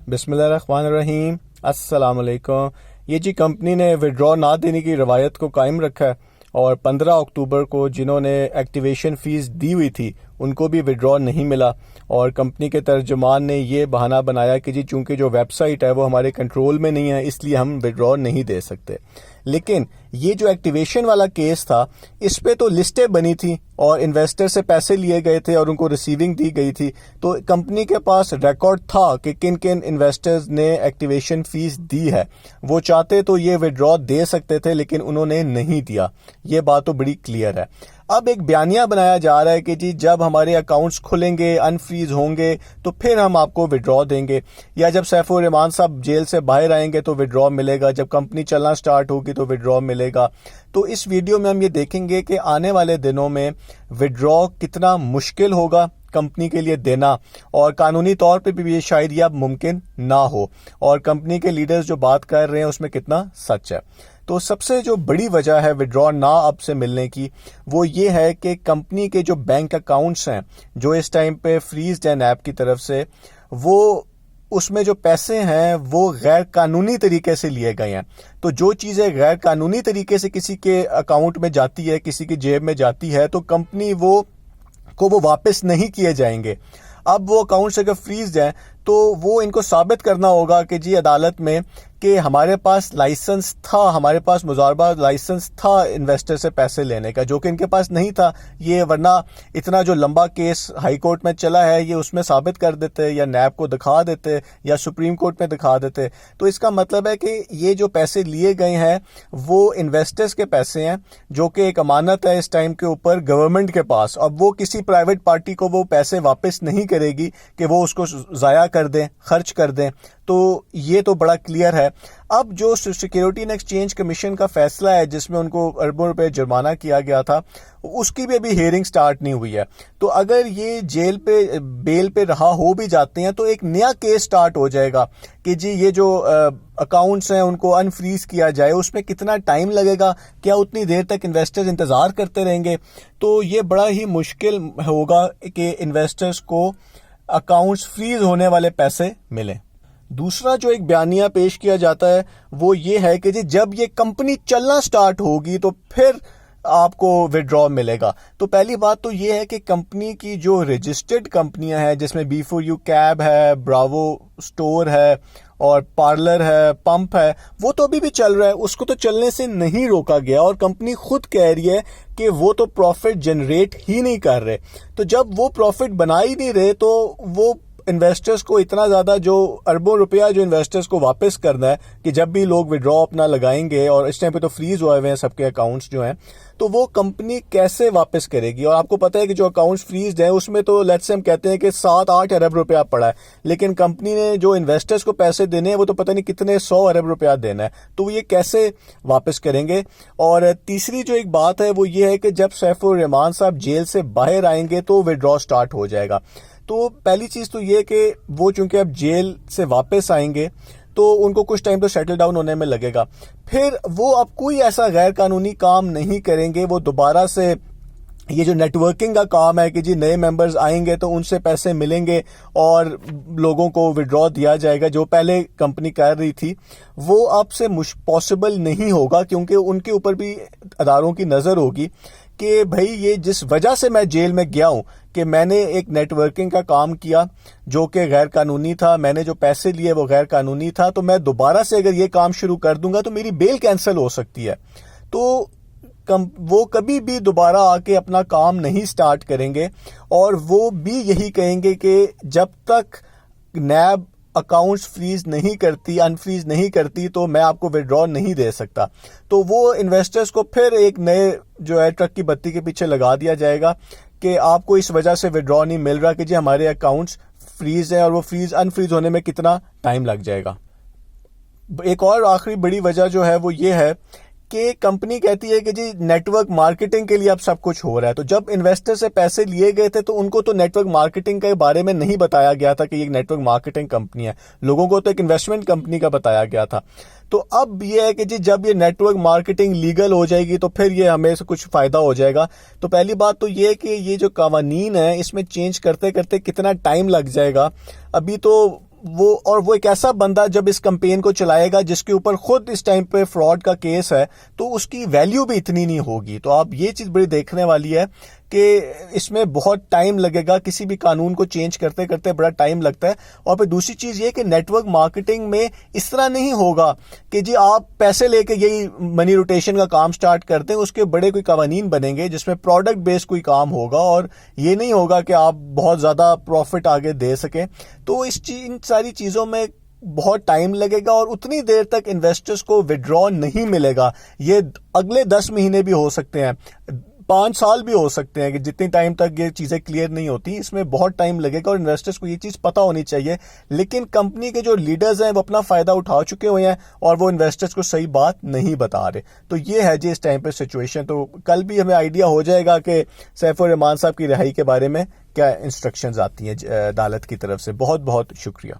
بسم اللہ الرحمن الرحیم۔ السلام علیکم۔ یہ جی کمپنی نے وڈرا نہ دینے کی روایت کو قائم رکھا ہے اور 15 اکتوبر کو جنہوں نے ایکٹیویشن فیس دی ہوئی تھی ان کو بھی وڈرا نہیں ملا، اور کمپنی کے ترجمان نے یہ بہانہ بنایا کہ جی چونکہ جو ویب سائٹ ہے وہ ہمارے کنٹرول میں نہیں ہے اس لیے ہم وڈرا نہیں دے سکتے۔ لیکن یہ جو ایکٹیویشن والا کیس تھا اس پہ تو لسٹیں بنی تھی اور انویسٹر سے پیسے لیے گئے تھے اور ان کو ریسیونگ دی گئی تھی، تو کمپنی کے پاس ریکارڈ تھا کہ کن کن انویسٹرز نے ایکٹیویشن فیس دی ہے۔ وہ چاہتے تو یہ وڈرا دے سکتے تھے لیکن انہوں نے نہیں دیا۔ یہ بات تو بڑی کلیئر ہے۔ اب ایک بیانیہ بنایا جا رہا ہے کہ جی جب ہمارے اکاؤنٹس کھلیں گے، انفریز ہوں گے تو پھر ہم آپ کو وڈرا دیں گے، یا جب سیف الرحمان صاحب جیل سے باہر آئیں گے تو وڈرا ملے گا، جب کمپنی چلنا سٹارٹ ہوگی تو وڈرا ملے گا۔ تو اس ویڈیو میں ہم یہ دیکھیں گے کہ آنے والے دنوں میں وڈرا کتنا مشکل ہوگا کمپنی کے لیے دینا، اور قانونی طور پہ بھی یہ شاید یہ اب ممکن نہ ہو، اور کمپنی کے لیڈرز جو بات کر رہے ہیں اس میں کتنا سچ ہے۔ تو سب سے جو بڑی وجہ ہے وڈرا نہ اب سے ملنے کی وہ یہ ہے کہ کمپنی کے جو بینک اکاؤنٹس ہیں جو اس ٹائم پہ فریزڈ ہیں نیب کی طرف سے، وہ اس میں جو پیسے ہیں وہ غیر قانونی طریقے سے لیے گئے ہیں۔ تو جو چیزیں غیر قانونی طریقے سے کسی کے اکاؤنٹ میں جاتی ہے، کسی کی جیب میں جاتی ہے، تو کمپنی وہ واپس نہیں کیے جائیں گے۔ اب وہ اکاؤنٹس اگر فریزڈ ہیں تو وہ ان کو ثابت کرنا ہوگا کہ جی عدالت میں کہ ہمارے پاس لائسنس تھا، ہمارے پاس مضاربہ لائسنس تھا انویسٹر سے پیسے لینے کا، جو کہ ان کے پاس نہیں تھا۔ یہ ورنہ اتنا جو لمبا کیس ہائی کورٹ میں چلا ہے یہ اس میں ثابت کر دیتے، یا نیب کو دکھا دیتے، یا سپریم کورٹ میں دکھا دیتے۔ تو اس کا مطلب ہے کہ یہ جو پیسے لیے گئے ہیں وہ انویسٹرز کے پیسے ہیں، جو کہ ایک امانت ہے اس ٹائم کے اوپر گورنمنٹ کے پاس۔ اب وہ کسی پرائیویٹ پارٹی کو وہ پیسے واپس نہیں کرے گی کہ وہ اس کو ضائع کر دیں، خرچ کر دیں۔ تو یہ تو بڑا کلیئر ہے۔ اب جو سیکیورٹی اینڈ ایکسچینج کمیشن کا فیصلہ ہے جس میں ان کو اربوں روپے جرمانہ کیا گیا تھا، اس کی بھی ابھی ہیئرنگ سٹارٹ نہیں ہوئی ہے۔ تو اگر یہ جیل پہ بیل پہ رہا ہو بھی جاتے ہیں تو ایک نیا کیس سٹارٹ ہو جائے گا کہ جی یہ جو اکاؤنٹس ہیں ان کو انفریز کیا جائے، اس میں کتنا ٹائم لگے گا، کیا اتنی دیر تک انویسٹرز انتظار کرتے رہیں گے؟ تو یہ بڑا ہی مشکل ہوگا کہ انویسٹرز کو اکاؤنٹس فریز ہونے والے پیسے ملیں۔ دوسرا جو ایک بیانیہ پیش کیا جاتا ہے وہ یہ ہے کہ جب یہ کمپنی چلنا سٹارٹ ہوگی تو پھر آپ کو وڈرا ملے گا۔ تو پہلی بات تو یہ ہے کہ کمپنی کی جو رجسٹرڈ کمپنیاں ہیں جس میں B4U کیب ہے، براوو اسٹور ہے، اور پارلر ہے، پمپ ہے، وہ تو ابھی بھی چل رہا ہے، اس کو تو چلنے سے نہیں روکا گیا، اور کمپنی خود کہہ رہی ہے کہ وہ تو پروفٹ جنریٹ ہی نہیں کر رہے۔ تو جب وہ پروفٹ بنا ہی نہیں رہے تو وہ انویسٹرز کو اتنا زیادہ جو اربوں روپیہ جو انویسٹرز کو واپس کرنا ہے کہ جب بھی لوگ وڈرا اپنا لگائیں گے، اور اس ٹائم پہ تو فریز ہوئے ہوئے ہیں سب کے اکاؤنٹس جو ہیں، تو وہ کمپنی کیسے واپس کرے گی؟ اور آپ کو پتہ ہے کہ جو اکاؤنٹس فریزڈ ہیں اس میں تو لیٹس سے ہم کہتے ہیں کہ 7-8 ارب روپیہ پڑا ہے، لیکن کمپنی نے جو انویسٹرز کو پیسے دینے ہیں وہ تو پتہ نہیں کتنے 100 ارب روپیہ دینا ہے، تو وہ یہ کیسے واپس کریں گے؟ اور تیسری جو ایک بات ہے وہ یہ ہے کہ جب سیف الرحمان صاحب جیل سے باہر آئیں گے تو وڈرا سٹارٹ ہو جائے گا۔ تو پہلی چیز تو یہ کہ وہ چونکہ اب جیل سے واپس آئیں گے تو ان کو کچھ ٹائم تو سیٹل ڈاؤن ہونے میں لگے گا، پھر وہ اب کوئی ایسا غیر قانونی کام نہیں کریں گے۔ وہ دوبارہ سے یہ جو نیٹ ورکنگ کا کام ہے کہ جی نئے ممبرز آئیں گے تو ان سے پیسے ملیں گے اور لوگوں کو وڈرا دیا جائے گا، جو پہلے کمپنی کر رہی تھی، وہ اب سے پاسبل نہیں ہوگا، کیونکہ ان کے اوپر بھی اداروں کی نظر ہوگی کہ بھائی یہ جس وجہ سے میں جیل میں گیا ہوں کہ میں نے ایک نیٹ ورکنگ کا کام کیا جو کہ غیر قانونی تھا، میں نے جو پیسے لیے وہ غیر قانونی تھا، تو میں دوبارہ سے اگر یہ کام شروع کر دوں گا تو میری بیل کینسل ہو سکتی ہے۔ تو وہ کبھی بھی دوبارہ آ کے اپنا کام نہیں سٹارٹ کریں گے، اور وہ بھی یہی کہیں گے کہ جب تک نیب اکاؤنٹس فریز نہیں کرتی، انفریز نہیں کرتی، تو میں آپ کو وڈرا نہیں دے سکتا۔ تو وہ انویسٹرز کو پھر ایک نئے جو ہے ٹرک کی بتی کے پیچھے لگا دیا جائے گا کہ آپ کو اس وجہ سے وڈرا نہیں مل رہا کہ جی ہمارے اکاؤنٹس فریز ہیں، اور وہ انفریز ہونے میں کتنا ٹائم لگ جائے گا۔ ایک اور آخری بڑی وجہ جو ہے وہ یہ ہے کہ کمپنی کہتی ہے کہ جی نیٹ ورک مارکیٹنگ کے لیے اب سب کچھ ہو رہا ہے۔ تو جب انویسٹر سے پیسے لیے گئے تھے تو ان کو تو نیٹ ورک مارکیٹنگ کے بارے میں نہیں بتایا گیا تھا کہ یہ نیٹ ورک مارکیٹنگ کمپنی ہے، لوگوں کو تو ایک انویسٹمنٹ کمپنی کا بتایا گیا تھا۔ تو اب یہ ہے کہ جی جب یہ نیٹ ورک مارکیٹنگ لیگل ہو جائے گی تو پھر یہ ہمیں سے کچھ فائدہ ہو جائے گا۔ تو پہلی بات تو یہ ہے کہ یہ جو قوانین ہیں اس میں چینج کرتے کرتے کتنا ٹائم لگ جائے گا۔ ابھی تو وہ ایک ایسا بندہ جب اس کمپین کو چلائے گا جس کے اوپر خود اس ٹائم پہ فراڈ کا کیس ہے تو اس کی ویلیو بھی اتنی نہیں ہوگی. تو آپ یہ چیز بڑی دیکھنے والی ہے کہ اس میں بہت ٹائم لگے گا, کسی بھی قانون کو چینج کرتے کرتے بڑا ٹائم لگتا ہے. اور پھر دوسری چیز یہ کہ نیٹ ورک مارکیٹنگ میں اس طرح نہیں ہوگا کہ جی آپ پیسے لے کے یہی منی روٹیشن کا کام سٹارٹ کرتے ہیں, اس کے بڑے کوئی قوانین بنیں گے جس میں پروڈکٹ بیس کوئی کام ہوگا اور یہ نہیں ہوگا کہ آپ بہت زیادہ پروفٹ آگے دے سکیں. تو ان ساری چیزوں میں بہت ٹائم لگے گا اور اتنی دیر تک انویسٹرز کو وڈرا نہیں ملے گا. یہ اگلے 10 مہینے بھی ہو سکتے ہیں, 5 سال بھی ہو سکتے ہیں کہ جتنی ٹائم تک یہ چیزیں کلیئر نہیں ہوتی, اس میں بہت ٹائم لگے گا اور انویسٹرز کو یہ چیز پتہ ہونی چاہیے. لیکن کمپنی کے جو لیڈرز ہیں وہ اپنا فائدہ اٹھا چکے ہوئے ہیں اور وہ انویسٹرز کو صحیح بات نہیں بتا رہے. تو یہ ہے جی اس ٹائم پہ سچویشن. تو کل بھی ہمیں آئیڈیا ہو جائے گا کہ سیف الرحمان صاحب کی رہائی کے بارے میں کیا انسٹرکشنز آتی ہیں عدالت کی طرف سے. بہت بہت شکریہ.